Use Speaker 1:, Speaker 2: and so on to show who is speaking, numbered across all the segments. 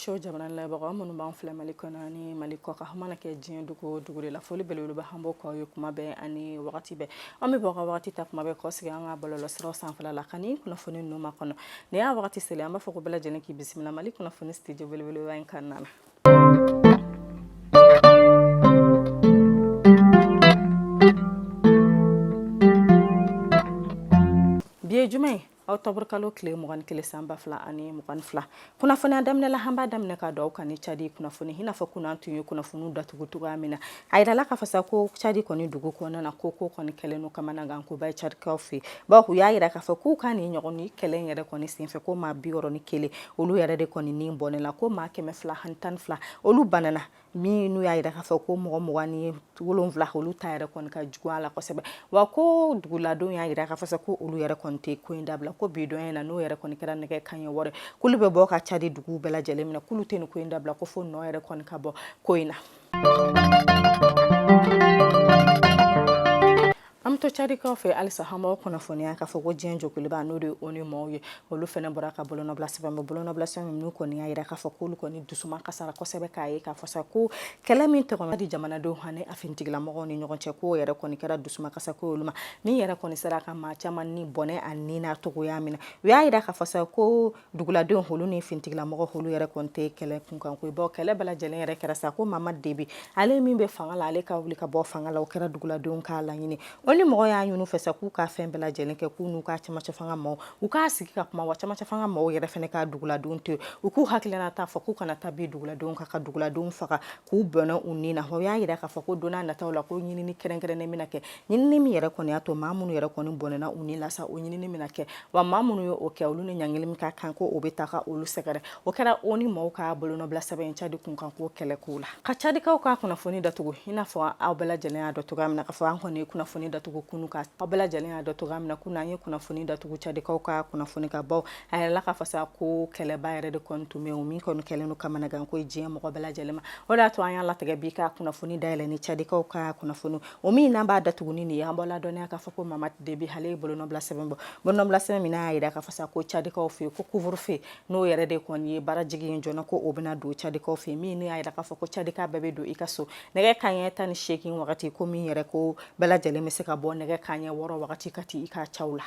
Speaker 1: show jamana labagaw minnu b'an filɛ Mali kɔnɔ ani Mali kɔ kan mana kɛ diɲɛ dugu o dugu de la foli belebeleba an b'o k'aw ye kuma bɛɛ ani wagati bɛɛ an bɛ bɔ ka wagati ta kuma bɛɛ kɔ sigi an ka bɔlɔlɔsiraw sanfɛla la ka ni kunnafoni ninnu makɔnɔ ni y'a wagati seli an b'a fɔ ko bɛɛ lajɛlen k'i bisimila Mali kunnafoni studio belebeleba in kɔnɔna na. Bi ye jumɛn ye octobre kalo tile 21 san 2022 kunnafoniya daminɛ la an b'a daminɛ ka don aw kan ni Cadi kunnafoni i n'a fɔ kunun an tun ye kunnafoniw datugu cogoya min na a yirala k'a fɔ sa ko Cadi kɔni dugu kɔnɔna na ko kɔni kɛlen no kamanagan ko ba ye Cadikaw fɛ bawo u y'a yira k'a fɔ k'u ka nin ɲɔgɔn ni kɛlɛ yɛrɛ kɔni senfɛ ko maa 61 olu yɛrɛ de kɔni nin bɔnɛ la ko maa 212 olu banana min n'u y'a yira k'a fɔ ko mɔgɔ 27 olu ta yɛrɛ kɔni ka jugu a la kosɛbɛ wa ko duguladenw y'a yira k'a fɔ sa ko olu yɛrɛ kɔni tɛ ko in dabila ko bi dɔn na n'o yɛrɛ kɔni kɛra nɛgɛ kanɲɛ wɔɔrɔ k'olu bɛ bɔ ka Cadi dugu bɛɛ lajɛlen minɛ k'olu tɛ nin ko in dabila ko fo nɔ yɛrɛ kɔni ka bɔ ko in na. An to Cadikaw fɛ halisa an b'aw kunnafoniya k'a fɔ ko diɲɛ jɔkuluba n'o de ye ONU maaw ye olu fɛnɛ bɔra ka bolonɔbila sɛbɛn minnu kɔni y'a yira k'a fɔ k'olu kɔni dusuma kasara kosɛbɛ k'a ye k'a fɔ sa ko kɛlɛ min tɔgɔma di jamanadenw ani a finitigilamɔgɔw ni ɲɔgɔn cɛ k'o yɛrɛ kɔni kɛra dusuma kasa ko olu ma min yɛrɛ kɔni sera ka maa caman ni bɔnɛ a ni n'a togoya min na u y'a yira k'a fɔ sa ko duguladenw olu ni finitigilamɔgɔw olu yɛrɛ kɔni tɛ kɛlɛ kunkan ko bawo kɛlɛ bɛɛ lajɛlen yɛrɛ kɛra sa ko Mamadu Debi ale min bɛ fanga la ale ka wuli ka bɔ fanga la o kɛra duguladenw k'a laɲini o ni mɔgɔ y'a ɲini fɛ sa k'u ka fɛn bɛɛ lajɛlen kɛ k'u n'u ka cɛmancɛ fanga maaw u k'a sigi ka kuma wa cɛmancɛ fanga maaw yɛrɛ fɛnɛ ka duguladenw to u k'u hakilina ta fɔ k'u kana taa bi duguladenw ka duguladenw faga k'u bɔnɛ u ni na o y'a yira k'a fɔ ko donna nataw la ko ɲinini kɛrɛnkɛrɛnnen bɛna kɛ ɲinini min yɛrɛ kɔni y'a to maa minnu yɛrɛ kɔni bɔnɛna u ni la sa o ɲinini bɛna kɛ wa maa minnu ye o kɛ olu ni ɲangili min ka kan ko o bɛ taa ka olu sɛgɛrɛ o kɛra ONU maaw ka bolonɔbila sɛbɛn Cadi kunkan ko kɛlɛ ko la ka Cadikaw ka kunnafoni datugu i n'a fɔ aw bɛɛ lajɛlen y'a dɔn cogoya min na k'a fɔ an kɔni ye kunnafoni datugu kunu ka aw bɛɛ lajɛlen y'a dɔn cogoya min na kunun an ye kunnafoni datugu Cadikaw ka kunnafoni ka baw a yɛrɛla k'a fɔ sa ko kɛlɛba yɛrɛ de kɔni tun bɛ yen o min kɔni kɛlen no kamanagan ko ye diɲɛ mɔgɔ bɛɛ lajɛlen ma o de y'a to an y'a latigɛ bi ka kunnafoni dayɛlɛ ni Cadikaw ka kunnafoni o min n'an b'a datugu ni nin ye an b'a ladɔnniya k'a fɔ ko Mamadu Debi ale ye bolonɔbila sɛbɛn bɔ bolonɔbila sɛbɛn min n'a y'a yira k'a fɔ sa ko Cadikaw fɛ yen ko couvre-feu n'o yɛrɛ de kɔni ye baara jigin in jɔna ko o bɛna don Cadikaw fɛ yen min ne y'a yira k'a fɔ ko Cadika bɛɛ bɛ don i ka so nɛgɛ kanɲɛ 18 wagati ko min yɛrɛ ko bɛɛ lajɛlen bɛ se ka bɔ nɛgɛ kanɲɛ 6 wagati ka ti i ka caw la.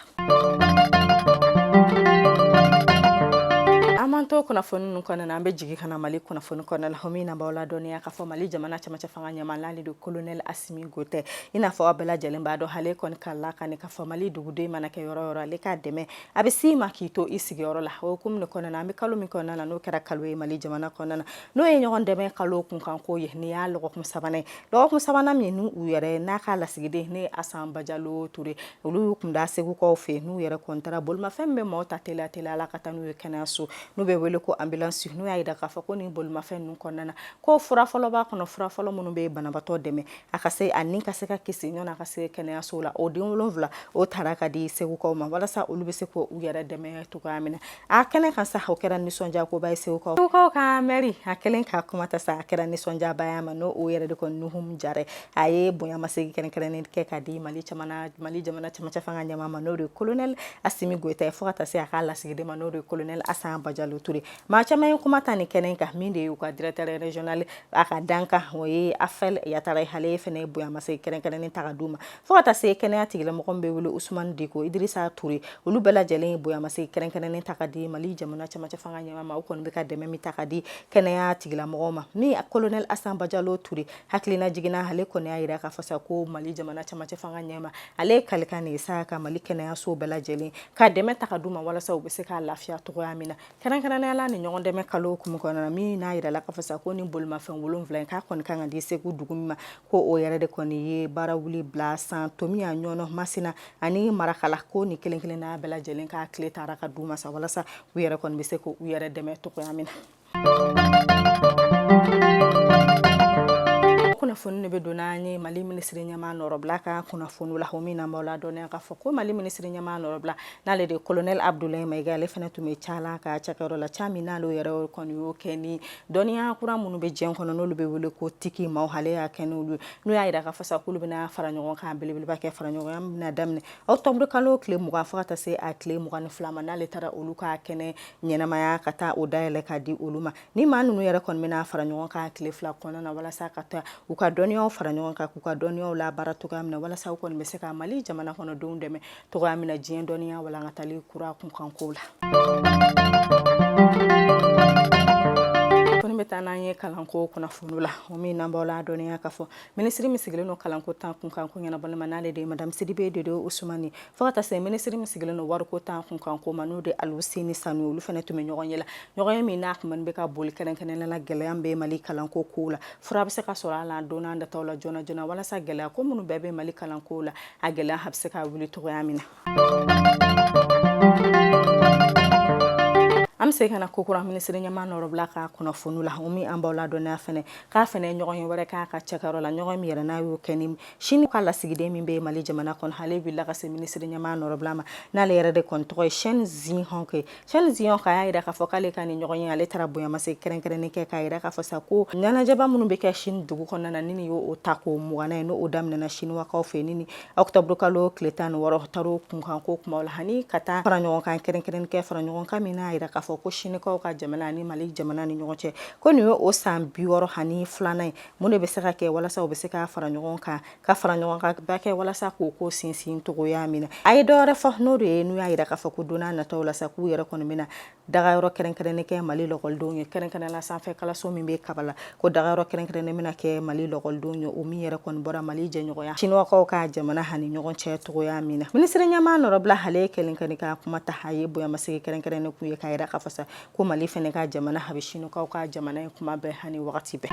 Speaker 1: An m'an to kunnafoni ninnu kɔnɔna na an bɛ jigin ka na Mali kunnafoni kɔnɔna la min na b'aw ladɔnniya k'a fɔ Mali jamana cɛmancɛ fanga ɲɛmaa n'ale de colonel Asimi Goïta i n'a fɔ aw bɛɛ lajɛlen b'a dɔn ale kɔni kala kan k'a fɔ Mali duguden mana kɛ yɔrɔ yɔrɔ ale k'a dɛmɛ a bɛ s'i ma k'i to i sigiyɔrɔ la o hukumu de kɔnɔna na an bɛ kalo min kɔnɔna na n'o kɛra kalo ye Mali jamana kɔnɔna na n'o ye ɲɔgɔn dɛmɛ kalo kunkan ko ye nin y'a lɔgɔkun sabanan ye lɔgɔkun sabanan min n'u yɛrɛ n'a ka lasigiden ne Asan Bajalo Ture olu tun da Segukaw fɛ n'u yɛrɛ kɔni taara bolimafɛn bɛ maaw ta teliya la ka taa n'u ye kɛnɛyaso n'u bɛ wele ko ambulance n'u y'a yira k'a fɔ ko nin bolimafɛn ninnu kɔnɔna na ko fura fɔlɔ b'a kɔnɔ fura fɔlɔ minnu bɛ banabaatɔ dɛmɛ a ka se a ni ka se ka kisi ɲɔgɔn a ka se kɛnɛyaso la o den 7 o taara ka di Segukaw ma walasa olu bɛ se k'u yɛrɛ dɛmɛ cogoya min na a kɛnɛ kan sa o kɛra nisɔndiya ko ba ye Segukaw ka mairie a kɛlen ka kuma ta sa a kɛra nisɔndiyaba ma n'o o yɛrɛ de kɔni Nuhum Jare a ye bonyamasegin kɛrɛnkɛrɛnnen kɛ ka di Mali jamana cɛmancɛ fanga ɲɛmaa ma n'o de ye colonel Asimi Goïta fo ka taa se a ka lasigiden ma n'o de ye colonel Asan Bajalo Ture maa caman ye kuma ta nin kɛnɛ kan min de ye u ka directeur régional a ka dankan o ye Afel Yatara ale fɛnɛ ye bonyamasegin kɛrɛnkɛrɛnnen ta ka d'u ma fo ka taa se kɛnɛya tigilamɔgɔ bɛ wele Usumani Diko Idrissa Ture olu bɛɛ lajɛlen ye bonyamasegin kɛrɛnkɛrɛnnen ta ka di Mali jamana cɛmancɛ fanga ɲɛmaa ma o kɔni bɛ ka dɛmɛ min ta ka di kɛnɛya tigilamɔgɔw ma ni colonel Asan Bajalo Ture hakilina jiginna ale kɔni y'a yira k'a fɔ sa ko Mali jamana cɛmancɛ fanga ɲɛmaa ale ye kalikan de ye sa ka Mali kɛnɛyaso bɛɛ lajɛlen ka dɛmɛ ta ka d'u ma walasa u bɛ se ka lafiya cogoya min na kɛrɛnkɛrɛnnenya la ni ɲɔgɔn dɛmɛ kalo hukumu kɔnɔna na min n'a yirala k'a fɔ sa ko ni bolimafɛn 7 in k'a kɔni kan ka di Segu dugu min ma ko o yɛrɛ de kɔni ye baara wuli bila san Tomiya Ɲɔnɔ Masina ani Marakala ko ni kelen-kelenna bɛɛ lajɛlen ka tile taara ka d'u ma sa walasa u yɛrɛ kɔni bɛ se k'u yɛrɛ dɛmɛ cogoya min na kunnafoni ne be donna nye Mali ministre ɲama nɔrɔbila ka kunnafoni la homi na mawla dɔnniya ka fɔ ko Mali ministre ɲama nɔrɔbila n'ale de colonel Abdoulaye Maiga ale fana tun bɛ cala ka cakɛyɔrɔ la cami n'ale yɛrɛ kɔni y'o kɛ ni dɔnniya kura minnu bɛ jɛn kɔnɔ n'olu bɛ wele ko tiki maaw ale y'a kɛ n'olu n'u y'a yira ka fɔ sa k'olu bɛna fara ɲɔgɔn kan belebeleba kɛ fara ɲɔgɔn kan bɛna daminɛ octobre kalo tile 20 fo ka taa se a tile 22 ma n'ale taara olu ka kɛnɛ ɲɛnamaya ka taa o dayɛlɛ ka di olu ma ni maa ninnu yɛrɛ kɔni bɛna fara ɲɔgɔn kan tile 2 kɔnɔna na walasa ka taa u ka dɔnniyaw fara ɲɔgɔn kan k'u ka dɔnniyaw la baara cogoya min na walasa u kɔni bɛ se ka Mali jamana kɔnɔdenw dɛmɛ cogoya min na diɲɛ dɔnniya walankatali kura kunkanko la. Koni bɛ taa n'an ye kalanko kunnafoni la o min n'an b'aw la dɔnniya ka fɔ ministre min sigilen don kalanko tan kunkanko ɲɛnabɔli ma n'ale de ye madame Sidibe Dodo Ousmane fo ka taa se ministre min sigilen don wariko tan kunkanko ma n'o de Aluseni Sanu olu fana tun bɛ ɲɔgɔn ye la ɲɔgɔn ye min n'a kuma bɛ ka boli kɛrɛnkɛrɛnnen la gɛlɛya bɛ Mali kalanko ko la fura bɛ se ka sɔrɔ a la don n'a nataw la joona joona walasa gɛlɛya ko minnu bɛɛ bɛ Mali kalanko la a gɛlɛya bɛ se ka wuli cogoya min na. Am se kana kokura ministre ɲama nɔrɔbila ka kunnafoni la o min an b'aw la dɔnniya fɛnɛ k'a fɛnɛ ɲɔgɔn ye wɛrɛ k'a ka cɛkɛyɔrɔ la ɲɔgɔn min yɛrɛ n'a y'o kɛ ni sini ka lasigiden min bɛ Mali jamana kɔnɔ ale wulila ka se ministre ɲama nɔrɔbila ma n'ale yɛrɛ de kɔni tɔgɔ ye Chen Zinhonke Chen Zinhonke a y'a yira k'a fɔ k'ale ka ni ɲɔgɔn ye ale taara bonyamasegin kɛrɛnkɛrɛnnen kɛ k'a yira k'a fɔ sa ko ɲɛnajɛba minnu bɛ kɛ Chine dugu kɔnɔna na ni y'o ta k'o mugana ye n'o daminɛna Chinois-kaw fɛ ni octobre kalo tile 16 tar'o kunkanko kumaw la hani ka taa fara ɲɔgɔn kan kɛrɛnkɛrɛnnen kɛ fara ɲɔgɔn kan min n'a yira k'a fɔ ko Chinois-kaw ka jamana ni Mali jamana ni ɲɔgɔn cɛ ko nin o san 62 ye mun de bɛ se ka kɛ walasa u bɛ se ka fara ɲɔgɔn kan ka fara ɲɔgɔn kan ba kɛ walasa k'o ko sinsin togoya min na a ye dɔwɛrɛ fɔ n'o de ye n'u y'a yira k'a fɔ ko donna nataw la sa k'u yɛrɛ kɔni bɛna dagayɔrɔ kɛrɛnkɛrɛnnen kɛ Mali lɔgɔlidenw ye kɛrɛnkɛrɛnnenya sanfɛ kalanso min bɛ Kabala ko dagayɔrɔ kɛrɛnkɛrɛnnen bɛna kɛ Mali lɔgɔlidenw ye o min yɛrɛ kɔni bɔra Mali jɛɲɔgɔnya Chinois-kaw ka jamana hani ɲɔgɔn cɛ togoya min na ministre ɲama nɔrɔbila ale kɛlen kɛni ka kuma ta a ye bonyamasegin kɛrɛnkɛrɛnnen kun ye k'a yira k'a fɔ sa ko Mali fɛnɛ ka jamana habi Chinois-kaw ka jamana ye kuma bɛɛ hani wagati bɛɛ.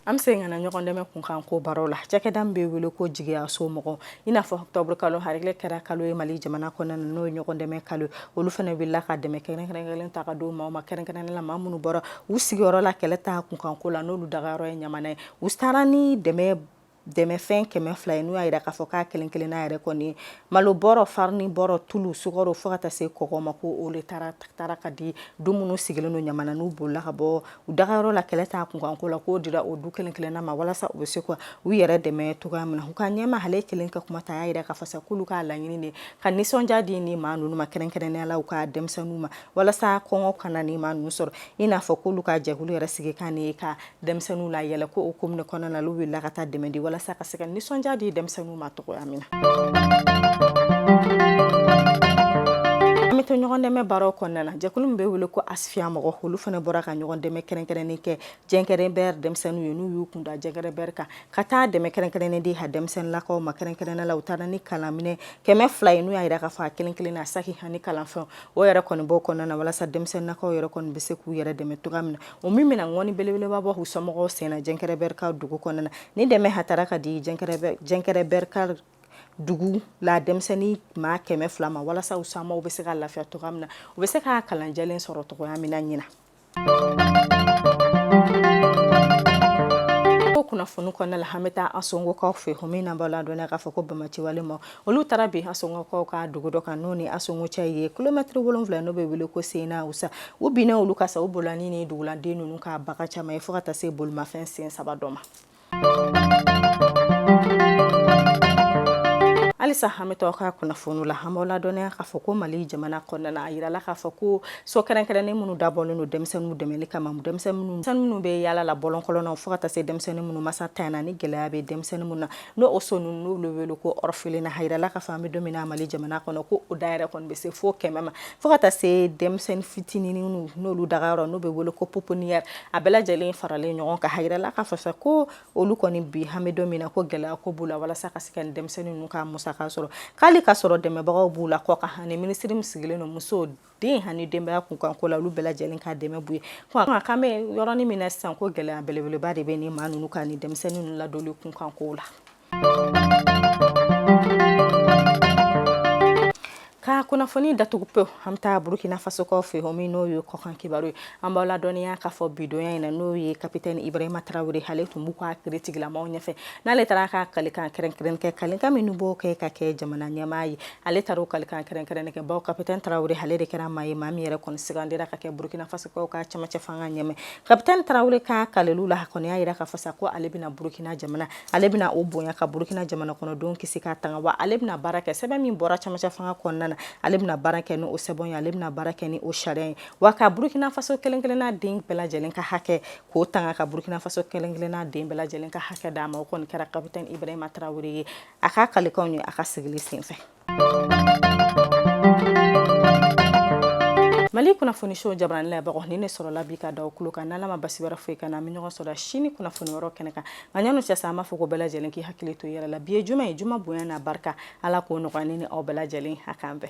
Speaker 1: Am se ngana ɲɔgɔn dɛmɛ kunkanko baro la cɛkɛda min bɛ wele ko jigiya somɔgɔw i n'a fɔ octobre kalo harile kɛra kalo ye Mali jamana kɔnɔna na n'o ye ɲɔgɔn dɛmɛ kalo olu fana wulila ka dɛmɛ kɛrɛnkɛrɛnnen ta ka d'o ma kɛrɛnkɛrɛnnen la maa minnu bɔra u sigiyɔrɔ la kɛlɛ ta kunkanko la n'olu dagayɔrɔ ye ɲamana ye u taara ni dɛmɛfɛn 200 ye n'u y'a yira k'a fɔ k'a kelen kelenna yɛrɛ kɔni ye malo bɔrɔ farini bɔrɔ tulu sukaro fo ka taa se kɔgɔ ma ko o le taara ka di du minnu sigilen don ɲamana n'u bolila ka bɔ u dagayɔrɔ la kɛlɛ ta kunkanko la k'o dira o du kelen kelenna ma walasa u bɛ se ka u yɛrɛ dɛmɛ cogoya min na u ka ɲɛma ale kelen ka kuma ta a y'a yira k'a fɔ sa k'olu k'a laɲini de ka nisɔndiya di ni maa ninnu ma kɛrɛnkɛrɛnnenya la u ka denmisɛnninw ma walasa kɔngɔ kana ni maa ninnu sɔrɔ i n'a fɔ k'olu ka jɛkulu yɛrɛ sigi kan ni ka denmisɛnninw la yɛlɛ ko o commune kɔnɔna na olu wulila ka taa dɛmɛ di walasa ka se ka nisɔndiya di denmisɛnninw ma cogoya min na. to ɲɔgɔn dɛmɛ baaraw kɔnɔna na jɛkulu min bɛ wele ko Asfiya mɔgɔ olu fana bɔra ka ɲɔgɔn dɛmɛ kɛrɛnkɛrɛnnen kɛ Jɛnkɛrɛnbɛr denmisɛnninw ye n'u y'u kunda Jɛnkɛrɛnbɛr kan ka taa dɛmɛ kɛrɛnkɛrɛnnen di ha denmisɛnninlakaw ma kɛrɛnkɛrɛnnen la u taara ni kalanminɛ 100 ye n'u y'a yira k'a fɔ a kelen kelen na saki hani kalanfɛnw o yɛrɛ kɔni b'o kɔnɔna na walasa denmisɛnninlakaw yɛrɛ kɔni bɛ se k'u yɛrɛ dɛmɛ cogoya min na o min bɛna ŋɔni belebeleba bɔ u somɔgɔw sen na Jɛnkɛrɛnbɛr ka dugu kɔnɔna na ni dɛmɛ hatara ka di Jɛnkɛrɛnbɛr ka dugu la denmisɛnnin maa 200 ma walasa u samaw bɛ se ka lafiya cogoya min na u bɛ se ka kalanjɛlen sɔrɔ cogoya min na ɲina ko kunnafoni kɔnɔna la an bɛ taa Asongokaw fɛ yen min na b'a la dɔn k'a fɔ ko Bamaci walima olu taara bi Asongokaw ka dugu dɔ kan n'o ni Asongo cɛ ye kilomɛtiri 7 n'o bɛ wele ko Sena Usa u binna olu ka sa u bolani ni duguladen ninnu ka baga caman ye fo ka taa se bolimafɛn sen 3 dɔ ma. Alisa an bɛ taa ka kunnafoni la an b'aw ladɔnniya k'a fɔ ko Mali jamana kɔnɔna na a yirala k'a fɔ ko so kɛrɛnkɛrɛnnen minnu dabɔlen don denmisɛnninw dɛmɛli kama denmisɛnnin minnu bɛ yaala la bɔlɔnkɔlɔnnaw fo ka taa se denmisɛnnin minnu masa tanya ni gɛlɛya bɛ denmisɛnnin minnu na n'o o so ninnu n'olu wele ko orphelinat a yirala k'a fɔ an bɛ don min na Mali jamana kɔnɔ ko o dayɛrɛ kɔni bɛ se fo 100 ma fo ka taa se denmisɛnnin fitininw n'olu dagayɔrɔ n'o bɛ wele ko pouponnière a bɛɛ lajɛlen faralen ɲɔgɔn kan a yirala k'a fɔ ko olu kɔni bi an bɛ don min na ko gɛlɛya ko b'u la walasa ka se ka denmisɛnnin ninnu ka musaka sɔrɔ k'ale ka sɔrɔ dɛmɛbagaw b'u la kɔ kan ani ministre min sigilen don muso den hani denbaya kunkanko la olu bɛɛ lajɛlen ka dɛmɛ b'u ye ko kan bɛ yɔrɔnin min na sisan ko gɛlɛya belebeleba de bɛ ni maa ninnu ka ni denmisɛnnin ninnu ladoli kunkanko la. Ka kunnafoni datugu pe an taa Burkina Faso ko fe homi no yo ko kan kibaru an bawla doniya ka fo bidoya ina no ye capitaine Ibrahima Traoré hale tumbu ko critique la maw nyafe na le tara ka kalikan keren ke kalika minu bo ke ka ke jamana nyamai ale taro kalikan keren ke baw capitaine Traoré hale de kera mai mami yere kon sigandira ka ke Burkina Faso ko ka chama fanga nyame capitaine Traoré ka kalelu la ko ne ayira ka fasa ko ale bina Burkina jamana ale bina obonya ka Burkina jamana kono don kisika tanga wa ale bina baraka sebe min bora chama fanga konnana ale bina baraka no o sebon ale bina baraka ni o sharen wa ka Burkina Faso kelenkelena ding bela jelen ka hake ko tanga ka Burkina Faso kelenkelena ding bela jelen ka hake dama ko kera capitaine Ibrahima Traoré aka kalikonyo aka sigili sinfe Mali kunnafoni show jabran la ba ko ni ne soro la bi ka daw kuluka na lama basi wara fe kana mi nyogo soro shini kunnafoni waro keneka nganyano cia sama foko bela jelen ki hakili to yera la bi juma bonya na barka ala ko no kanini o bela jelen akambe